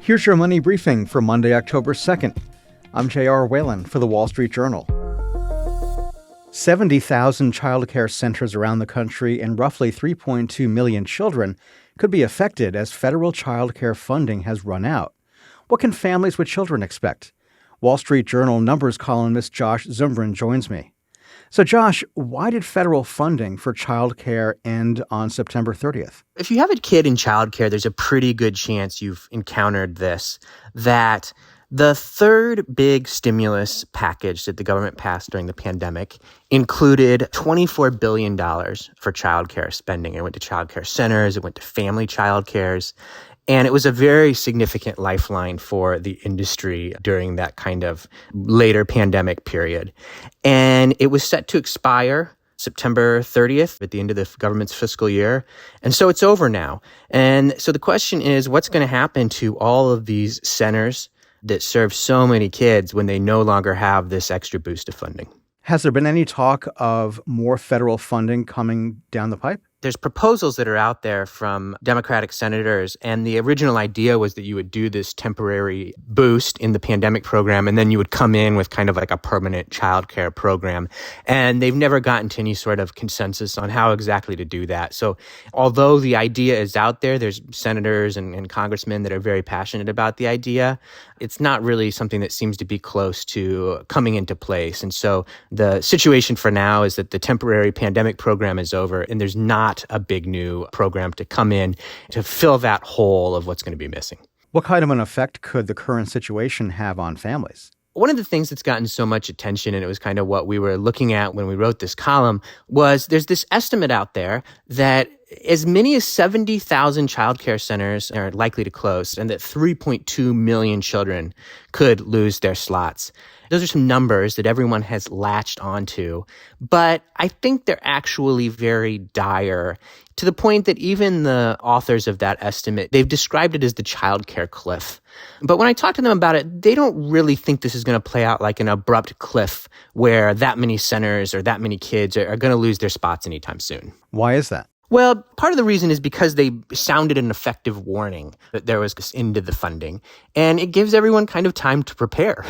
Here's your money briefing for Monday, October 2nd. I'm J.R. Whalen for the Wall Street Journal. 70,000 childcare centers around the country and roughly 3.2 million children could be affected as federal childcare funding has run out. What can families with children expect? Wall Street Journal numbers columnist Josh Zumbrun joins me. So Josh, why did federal funding for childcare end on September 30th? If you have a kid in childcare, there's a pretty good chance you've encountered this, that the third big stimulus package that the government passed during the pandemic included $24 billion for childcare spending. It went to childcare centers, it went to family childcares, and it was a very significant lifeline for the industry during that kind of later pandemic period. And it was set to expire September 30th at the end of the government's fiscal year. And so it's over now. And so the question is, what's going to happen to all of these centers that serve so many kids when they no longer have this extra boost of funding? Has there been any talk of more federal funding coming down the pipe? There's proposals that are out there from Democratic senators, and the original idea was that you would do this temporary boost in the pandemic program, and then you would come in with kind of like a permanent childcare program. And they've never gotten to any sort of consensus on how exactly to do that. So although the idea is out there, there's senators and congressmen that are very passionate about the idea, it's not really something that seems to be close to coming into place. And so the situation for now is that the temporary pandemic program is over, and there's not a big new program to come in to fill that hole of what's going to be missing. What kind of an effect could the current situation have on families? One of the things that's gotten so much attention, and it was kind of what we were looking at when we wrote this column, was there's this estimate out there that as many as 70,000 childcare centers are likely to close, and that 3.2 million children could lose their slots. Those are some numbers that everyone has latched onto, but I think they're actually very dire, to the point that even the authors of that estimate, they've described it as the childcare cliff. But when I talk to them about it, they don't really think this is going to play out like an abrupt cliff where that many centers or that many kids are going to lose their spots anytime soon. Why is that? Well, part of the reason is because they sounded an effective warning that there was this end to the funding, and it gives everyone kind of time to prepare.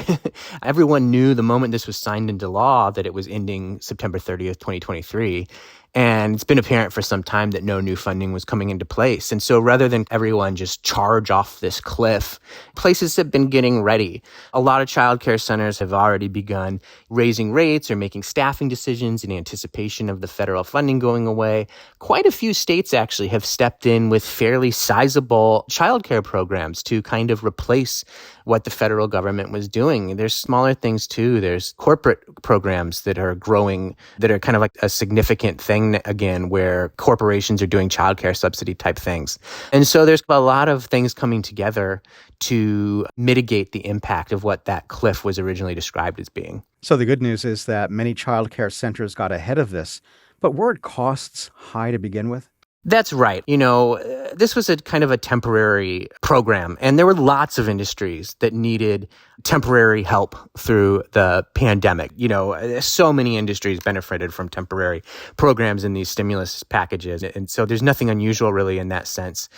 Everyone knew the moment this was signed into law that it was ending September 30th, 2023. And it's been apparent for some time that no new funding was coming into place. And so rather than everyone just charge off this cliff, places have been getting ready. A lot of childcare centers have already begun raising rates or making staffing decisions in anticipation of the federal funding going away. Quite a few states actually have stepped in with fairly sizable childcare programs to kind of replace what the federal government was doing. There's smaller things too. There's corporate programs that are growing, that are kind of like a significant thing again, where corporations are doing childcare subsidy type things. And so there's a lot of things coming together to mitigate the impact of what that cliff was originally described as being. So the good news is that many childcare centers got ahead of this, but weren't costs high to begin with? That's right. This was a kind of a temporary program, and there were lots of industries that needed temporary help through the pandemic. So many industries benefited from temporary programs in these stimulus packages. And so there's nothing unusual really in that sense.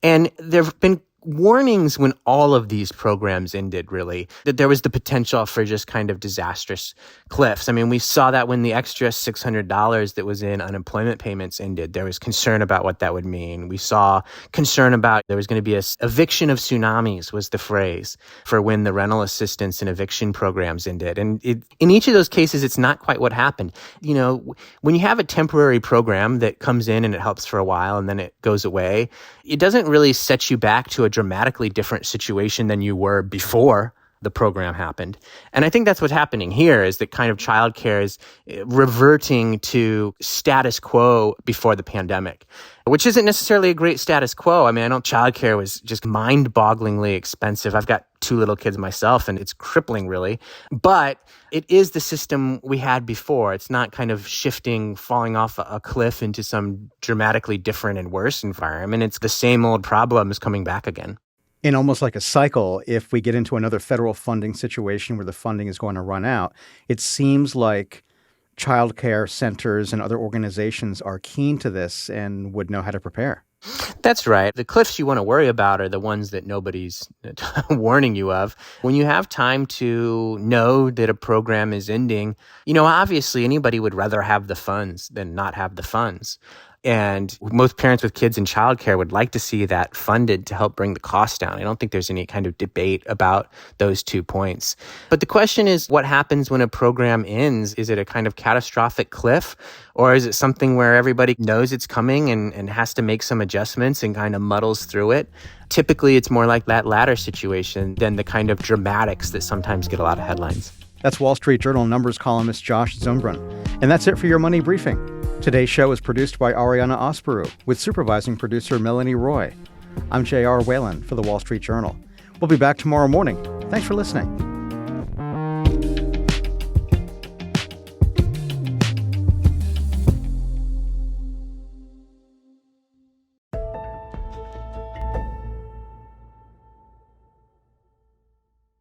And there have been warnings when all of these programs ended, really, that there was the potential for just kind of disastrous cliffs. I mean, we saw that when the extra $600 that was in unemployment payments ended. There was concern about what that would mean. We saw concern about there was going to be a eviction of tsunamis was the phrase for when the rental assistance and eviction programs ended. And in each of those cases, it's not quite what happened. When you have a temporary program that comes in and it helps for a while and then it goes away, it doesn't really set you back to a dramatically different situation than you were before the program happened. And I think that's what's happening here, is that kind of childcare is reverting to status quo before the pandemic, which isn't necessarily a great status quo. I mean, I know childcare was just mind-bogglingly expensive. I've got 2 little kids myself, and it's crippling, really. But it is the system we had before. It's not kind of shifting, falling off a cliff into some dramatically different and worse environment. It's the same old problems coming back again. In almost like a cycle, if we get into another federal funding situation where the funding is going to run out, it seems like childcare centers and other organizations are keen to this and would know how to prepare. That's right. The cliffs you want to worry about are the ones that nobody's warning you of. When you have time to know that a program is ending, obviously anybody would rather have the funds than not have the funds. And most parents with kids in childcare would like to see that funded to help bring the cost down. I don't think there's any kind of debate about those 2 points. But the question is, what happens when a program ends? Is it a kind of catastrophic cliff? Or is it something where everybody knows it's coming and has to make some adjustments and kind of muddles through it? Typically, it's more like that latter situation than the kind of dramatics that sometimes get a lot of headlines. That's Wall Street Journal numbers columnist Josh Zumbrun. And that's it for your Money Briefing. Today's show is produced by Ariana Osperu, with supervising producer Melanie Roy. I'm J.R. Whalen for the Wall Street Journal. We'll be back tomorrow morning. Thanks for listening.